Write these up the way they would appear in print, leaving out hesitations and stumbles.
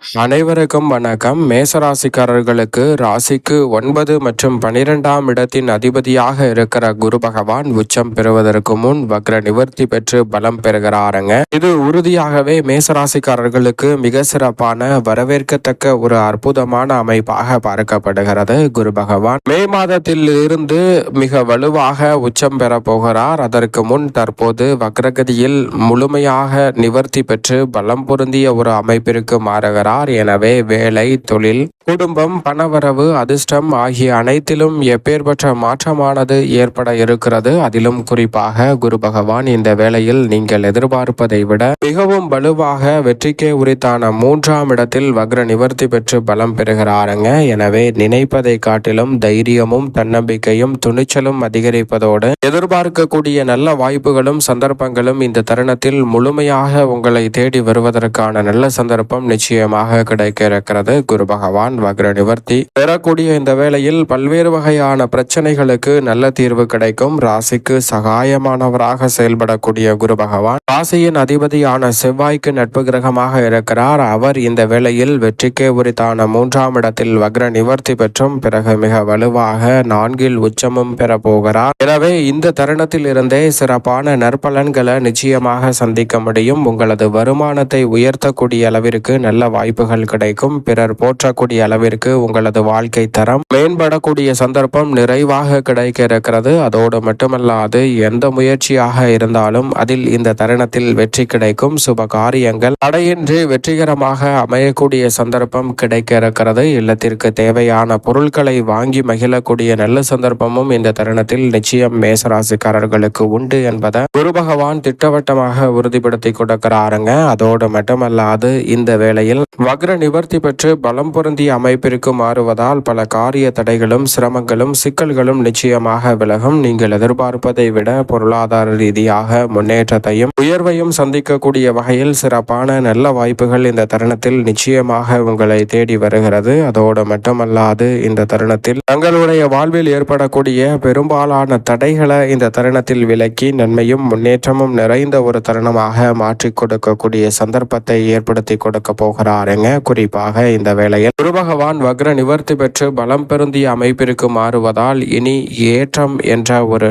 அனைவருக்கும் வணக்கம். மேசராசிக்காரர்களுக்கு ராசிக்கு 9 மற்றும் 12ஆம் இடத்தின் அதிபதியாக இருக்கிற குரு பகவான் உச்சம் பெறுவதற்கு முன் வக்ர நிவர்த்தி பெற்று பலம் பெறுகிறாருங்க. இது உறுதியாகவே மேசராசிக்காரர்களுக்கு மிக சிறப்பான வரவேற்கத்தக்க ஒரு அற்புதமான அமைப்பாக பார்க்கப்படுகிறது. குரு பகவான் மே மாதத்தில் இருந்து மிக வலுவாக உச்சம் பெற போகிறார். அதற்கு முன் தற்போது வக்ரகதியில் முழுமையாக நிவர்த்தி பெற்று பலம் பொருந்திய ஒரு அமைப்பிற்கு மாறுகிறார். எனவே வேலை, தொழில், குடும்பம், பணவரவு, அதிர்ஷ்டம் ஆகிய அனைத்திலும் எப்பேற்பட்ட மாற்றமானது ஏற்பட இருக்கிறது. அதிலும் குறிப்பாக குரு பகவான் இந்த வேளையில் நீங்கள் எதிர்பார்ப்பதை விட மிகவும் வலுவாக வெற்றிக்கே உரித்தான 3ஆம் இடத்தில் வக்ர நிவர்த்தி பெற்று பலம் பெறுகிறாருங்க. எனவே நினைப்பதை காட்டிலும் தைரியமும் தன்னம்பிக்கையும் துணிச்சலும் அதிகரிப்பதோடு எதிர்பார்க்கக்கூடிய நல்ல வாய்ப்புகளும் சந்தர்ப்பங்களும் இந்த தருணத்தில் முழுமையாக உங்களை தேடி வருவதற்கான நல்ல சந்தர்ப்பம் நிச்சயமாக கிடைக்க இருக்கிறது. குரு பகவான் வக்ர நிவர்த்தி பெறக்கூடிய இந்த வேளையில் பல்வேறு வகையான பிரச்சனைகளுக்கு நல்ல தீர்வு கிடைக்கும். ராசிக்கு சகாயமானவராக செயல்படக்கூடிய குரு பகவான் ராசியின் அதிபதியான செவ்வாய்க்கு நட்பு கிரகமாக இருக்கிறார். அவர் இந்த வேளையில் வெற்றிக்கே உரித்தான 3ஆம் இடத்தில் வக்ர நிவர்த்தி பெற்றும் பிறகு மிக வலுவாக 4இல் உச்சமும் பெற போகிறார். எனவே இந்த தருணத்தில் இருந்தே சிறப்பான நற்பலன்களை நிச்சயமாக சந்திக்க முடியும். உங்களது வருமானத்தை உயர்த்தக்கூடிய அளவிற்கு நல்ல வாய்ப்புகள் கிடைக்கும். பிறர் போற்றக்கூடிய அளவிற்கு உங்களது வாழ்க்கை தரம் மேம்படக்கூடிய சந்தர்ப்பம் நிறைவாக கிடைக்க இருக்கிறது. அதோடு மட்டுமல்லாது எந்த முயற்சியாக இருந்தாலும் அதில் இந்த தருணத்தில் வெற்றி கிடைக்கும். சுப காரியங்கள் தடையின்றி வெற்றிகரமாக அமையக்கூடிய சந்தர்ப்பம் கிடைக்க இருக்கிறது. இல்லத்திற்கு தேவையான பொருட்களை வாங்கி மகிழக்கூடிய நல்ல சந்தர்ப்பமும் இந்த தருணத்தில் நிச்சயம் மேசராசிக்காரர்களுக்கு உண்டு என்பதை குரு பகவான் திட்டவட்டமாக உறுதிப்படுத்தி கொடுக்கிறாருங்க. அதோடு மட்டுமல்லாது இந்த வேளையில் வக்ர நிவர்த்தி பெற்று பலம் பொருந்திய அமைப்பிற்கு மாறுவதால் பல காரிய தடைகளும் சிரமங்களும் சிக்கல்களும் நிச்சயமாக விலகும். நீங்கள் எதிர்பார்ப்பதை விட பொருளாதார ரீதியாக முன்னேற்றத்தையும் உயர்வையும் சந்திக்கக்கூடிய வகையில் சிறப்பான நல்ல வாய்ப்புகள் இந்த தருணத்தில் நிச்சயமாக உங்களை தேடி வருகிறது. அதோடு மட்டுமல்லாது இந்த தருணத்தில் தங்களுடைய வாழ்வில் ஏற்படக்கூடிய பெரும்பாலான தடைகளை இந்த தருணத்தில் விலக்கி நன்மையும் முன்னேற்றமும் நிறைந்த ஒரு தருணமாக மாற்றிக் கொடுக்கக்கூடிய சந்தர்ப்பத்தை ஏற்படுத்தி கொடுக்க போகிறாருங்க. குறிப்பாக இந்த வேளையில் குரு பகவான் வக்ர நிவர்த்தி பெற்று பலம் பெருந்திய அமைப்பிற்கு மாறுவதால் இனி ஏற்றம் என்ற ஒரு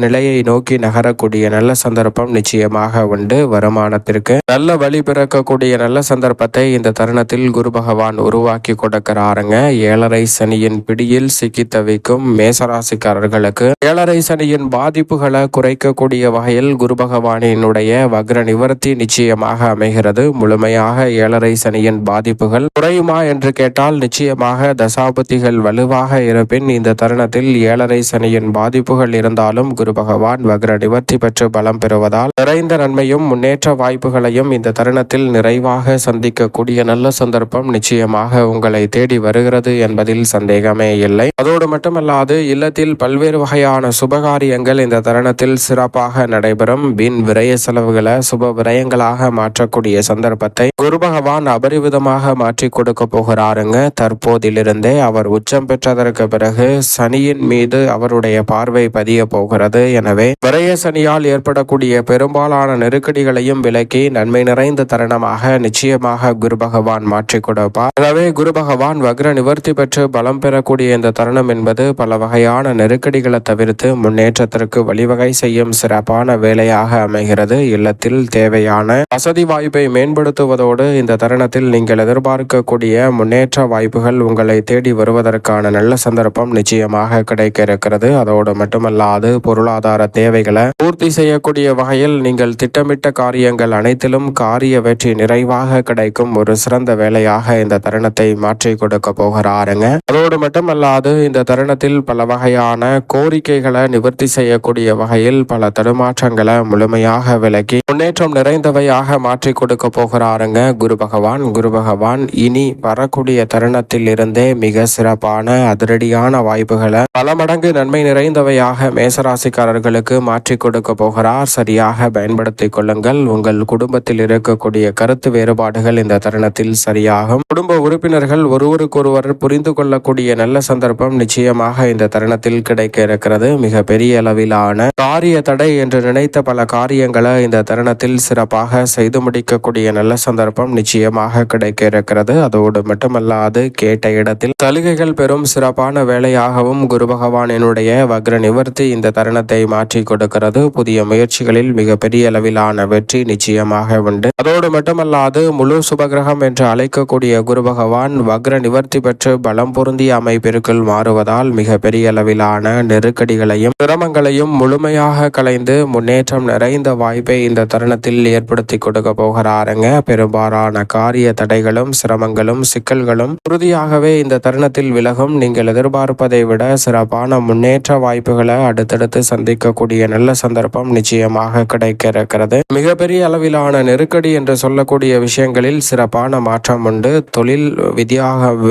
நிலையை நோக்கி நகரக்கூடிய நல்ல சந்தர்ப்பம் நிச்சயமாக உண்டு. வருமானத்திற்கு நல்ல வழி பிறக்கக்கூடிய நல்ல சந்தர்ப்பத்தை இந்த தருணத்தில் குரு பகவான் உருவாக்கி கொடுக்கிறாருங்க. 7.5 சனியின் பிடியில் சிக்கி தவிக்கும் மேசராசிக்காரர்களுக்கு 7.5 சனியின் பாதிப்புகளை குறைக்கக்கூடிய வகையில் குரு பகவானினுடைய வக்ர நிவர்த்தி நிச்சயமாக அமைகிறது. முழுமையாக 7.5 சனியின் பாதிப்புகள் குறையுமா என்று கேட்டால் நிச்சயமாக தசாபதிகள் வலுவாக இருப்பின் இந்த தருணத்தில் 7.5 சனியின் பாதிப்புகள் இருந்தாலும் குரு பகவான் வக்ர நிவர்த்தி பெற்று பலம் பெறுவதால் நிறைந்த நன்மையும் முன்னேற்ற வாய்ப்புகளையும் இந்த தருணத்தில் நிறைவாக சந்திக்கக்கூடிய நல்ல சந்தர்ப்பம் நிச்சயமாக உங்களை தேடி வருகிறது என்பதில் சந்தேகமே இல்லை. அதோடு மட்டுமல்லாது இல்லத்தில் பல்வேறு வகையான சுபகாரியங்கள் இந்த தருணத்தில் சிறப்பாக நடைபெறும். வீண் விரய செலவுகளை சுப விரயங்களாக மாற்றக்கூடிய சந்தர்ப்பத்தை குரு பகவான் அபரிவிதமாக மாற்றி கொடுக்க போகிறாருங்க. தற்போதிலிருந்தே அவர் உச்சம் பெற்றதற்கு பிறகு சனியின் மீது அவருடைய பார்வை பதிய போகிறது. எனவே விரய சனியால் ஏற்படக்கூடிய பெரும்பாலான நெருக்கடிகளையும் விலக்கி நன்மை நிறைந்த தருணமாக நிச்சயமாக குரு பகவான் மாற்றி கொடுப்பார். எனவே குரு பகவான் வக்ர நிவர்த்தி பெற்று பலம் பெறக்கூடிய இந்த தருணம் என்பது பல வகையான நெருக்கடிகளை தவிர்த்து முன்னேற்றத்திற்கு வழிவகை செய்யும் சிறப்பான வேலையாக அமைகிறது. இல்லத்தில் தேவையான வசதி வாய்ப்பை மேம்படுத்துவதோடு இந்த தருணத்தில் நீங்கள் எதிர்பார்க்கக்கூடிய முன்னேற்ற வாய்ப்புகள் உங்களை தேடி வருவதற்கான நல்ல சந்தர்ப்பம் நிச்சயமாக கிடைக்க இருக்கிறது. அதோடு மட்டுமல்லாது பொருளாதார தேவைகளை பூர்த்தி செய்யக்கூடிய வகையில் நீங்கள் திட்டமிட்ட காரியங்கள் அனைத்திலும் காரிய வெற்றி நிறைவாக கிடைக்கும் ஒரு சிறந்த வேலையாக இந்த தருணத்தை மாற்றி கொடுக்க போகிறாருங்க. அதோடு மட்டுமல்லாது இந்த தருணத்தில் பல வகையான கோரிக்கைகளை நிவர்த்தி செய்யக்கூடிய வகையில் பல தடுமாற்றங்களை முழுமையாக விலக்கி முன்னேற்றம் நிறைந்தவையாக மாற்றி கொடுக்க போகிறாருங்க குரு பகவான் இனி வரக்கூடிய தருணத்தில் இருந்தே மிக சிறப்பான அதிரடியான வாய்ப்புகளை பல மடங்கு நன்மை நிறைந்தவையாக மேசராசிக்காரர்களுக்கு மாற்றி கொடுக்க போகிறார். சரியாக பயன்படுத்திக் கொள்ளுங்கள். உங்கள் குடும்பத்தில் இருக்கக்கூடிய கருத்து வேறுபாடுகள் இந்த தருணத்தில் சரியாகும். குடும்ப உறுப்பினர்கள் ஒருவருக்கொருவர் புரிந்து கொள்ளக்கூடிய நல்ல சந்தர்ப்பம் நிச்சயமாக இந்த தருணத்தில் கிடைக்க இருக்கிறது. மிக பெரிய அளவிலான காரிய தடை என்று நினைத்த பல காரியங்களை இந்த தருணத்தில் சிறப்பாக செய்து முடிக்கக்கூடிய நல்ல சந்தர்ப்பம் நிச்சயமாக கிடைக்க இருக்கிறது. அதோடு மட்டுமல்லாது கேட்ட இடத்தில் சலுகைகள் பெறும் சிறப்பான வேலையாகவும் குரு பகவானினுடைய வக்ர நிவர்த்தி இந்த தருணத்தை மாற்றி கொடுக்கிறது. புதிய முயற்சிகளில் மிகப்பெரிய அளவிலான வெற்றி நிச்சயமாக உண்டு. அதோடு மட்டுமல்லாது முழு சுபகிரகம் என்று அழைக்கக்கூடிய குரு பகவான் வக்ர நிவர்த்தி பெற்று பலம் பொருந்திய அமைப்பிற்குள் மாறுவதால் மிக பெரிய அளவிலான நெருக்கடிகளையும் சிரமங்களையும் முழுமையாக கலைந்து முன்னேற்றம் நிறைந்த வாய்ப்பை இந்த தருணத்தில் ஏற்படுத்தி கொடுக்க போகிறாருங்க. பெரும்பாலான காரிய தடைகளும் சிரமங்களும் சிக்கல்களும் உறுதியாகவே இந்த தருணத்தில் விலகும். நீங்கள் எதிர்பார்ப்பதை விட சிறப்பான முன்னேற்ற வாய்ப்புகளை அடுத்தடுத்து சந்திக்கக்கூடிய நல்ல சந்தர்ப்பம் நிச்சயமாக கிடைக்க இருக்கிறது. மிகப்பெரிய அளவிலான நெருக்கடி என்று சொல்லக்கூடிய விஷயங்களில் சிறப்பான மாற்றம் உண்டு. தொழில்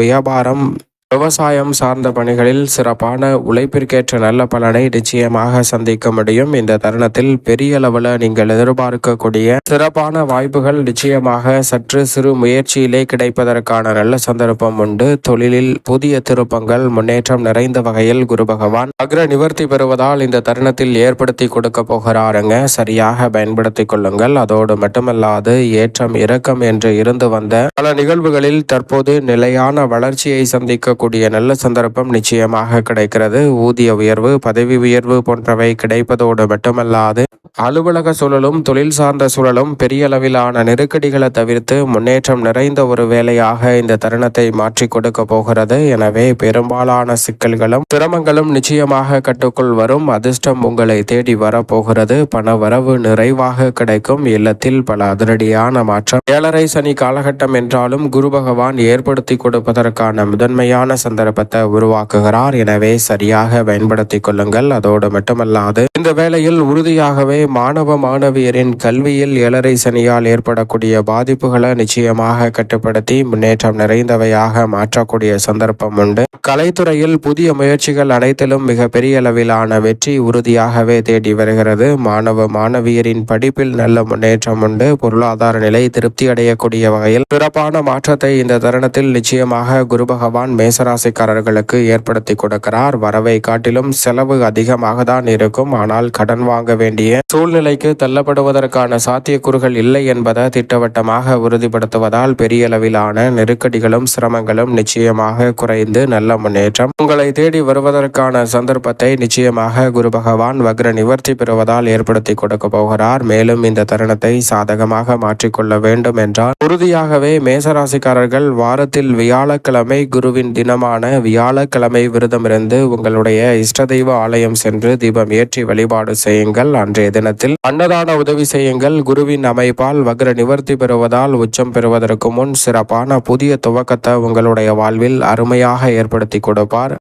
வியாபாரம் விவசாயம் சார்ந்த பணிகளில் சிறப்பான உழைப்பிற்கேற்ற நல்ல பலனை நிச்சயமாக சந்திக்க முடியும். இந்த தருணத்தில் பெரிய அளவில் நீங்கள் எதிர்பார்க்கக்கூடிய சிறப்பான வாய்ப்புகள் நிச்சயமாக சற்று சிறு முயற்சியிலே கிடைப்பதற்கான நல்ல சந்தர்ப்பம் உண்டு. தொழிலில் புதிய திருப்பங்கள் முன்னேற்றம் நிறைந்த வகையில் குரு பகவான் வக்ர நிவர்த்தி பெறுவதால் இந்த தருணத்தில் ஏற்படுத்தி கொடுக்க போகிறாருங்க. சரியாக பயன்படுத்திக் கொள்ளுங்கள். அதோடு மட்டுமல்லாது ஏற்றம் இறக்கம் என்று இருந்து வந்த பல நிகழ்வுகளில் தற்போது நிலையான வளர்ச்சியை சந்திக்க கூடிய நல்ல சந்தர்ப்பம் நிச்சயமாக கிடைக்கிறது. ஊதிய உயர்வு பதவி உயர்வு போன்றவை கிடைப்பதோடு மட்டுமல்லாது அலுவலக சூழலும் தொழில் சார்ந்த சூழலும் பெரிய அளவிலான நெருக்கடிகளை தவிர்த்து முன்னேற்றம் நிறைந்த ஒரு வேலையாக இந்த தருணத்தை மாற்றி கொடுக்க போகிறது. எனவே பெரும்பாலான சிக்கல்களும் சிரமங்களும் நிச்சயமாக கட்டுக்குள் வரும். அதிர்ஷ்டம் உங்களை தேடி வரப்போகிறது. பண வரவு நிறைவாக கிடைக்கும். இல்லத்தில் பல அதிரடியான மாற்றம். 7.5 சனி காலகட்டம் என்றாலும் குரு பகவான் ஏற்படுத்தி கொடுப்பதற்கான முதன்மையான சந்தர்ப்பத்தை உருவாக்குகிறார். எனவே சரியாக பயன்படுத்திக் கொள்ளுங்கள். அதோடு மட்டுமல்லாது இந்த வேளையில் உறுதியாகவே மாணவ மாணவியரின் கல்வியில் 7.5 சனியால் ஏற்படக்கூடிய பாதிப்புகளை நிச்சயமாக கட்டுப்படுத்தி முன்னேற்றம் நிறைந்தவையாக மாற்றக்கூடிய சந்தர்ப்பம் உண்டு. கலைத்துறையில் புதிய முயற்சிகள் அனைத்திலும் மிக பெரிய அளவிலான வெற்றி உறுதியாகவே தேடி வருகிறது. மாணவ மாணவியரின் படிப்பில் நல்ல முன்னேற்றம் உண்டு. பொருளாதார நிலை திருப்தி அடையக்கூடிய வகையில் சிறப்பான மாற்றத்தை இந்த தருணத்தில் நிச்சயமாக குரு பகவான் மேசராசிக்காரர்களுக்கு ஏற்படுத்தி கொடுக்கிறார். வரவை காட்டிலும் செலவு அதிகமாக தான் இருக்கும். ஆனால் கடன் வாங்க வேண்டிய சூழ்நிலைக்கு தள்ளப்படுவதற்கான சாத்தியக்கூறுகள் இல்லை என்பதை திட்டவட்டமாக உறுதிப்படுத்துவதால் பெரிய அளவிலான நெருக்கடிகளும் சிரமங்களும் நிச்சயமாக குறைந்து நல்ல முன்னேற்றம் உங்களை தேடி வருவதற்கான சந்தர்ப்பத்தை நிச்சயமாக குரு பகவான் வக்ர நிவர்த்தி பெறுவதால் ஏற்படுத்தி கொடுக்க போகிறார். மேலும் இந்த தருணத்தை சாதகமாக மாற்றிக்கொள்ள வேண்டும் என்றால் உறுதியாகவே மேசராசிக்காரர்கள் வாரத்தில் வியாழக்கிழமை குருவின் தினமான வியாழக்கிழமை விரதமிருந்து உங்களுடைய இஷ்ட தெய்வ ஆலயம் சென்று தீபம் ஏற்றி வழிபாடு செய்யுங்கள். அன்றைய தினத்தில் அன்னதான உதவி செய்யுங்கள். குருவின் அமைப்பால் வக்ர நிவர்த்தி பெறுவதால் உச்சம் பெறுவதற்கு முன் சிறப்பான புதிய துவக்கத்தை உங்களுடைய வாழ்வில் அருமையாக ஏற்படுத்தி கொடுப்பார்.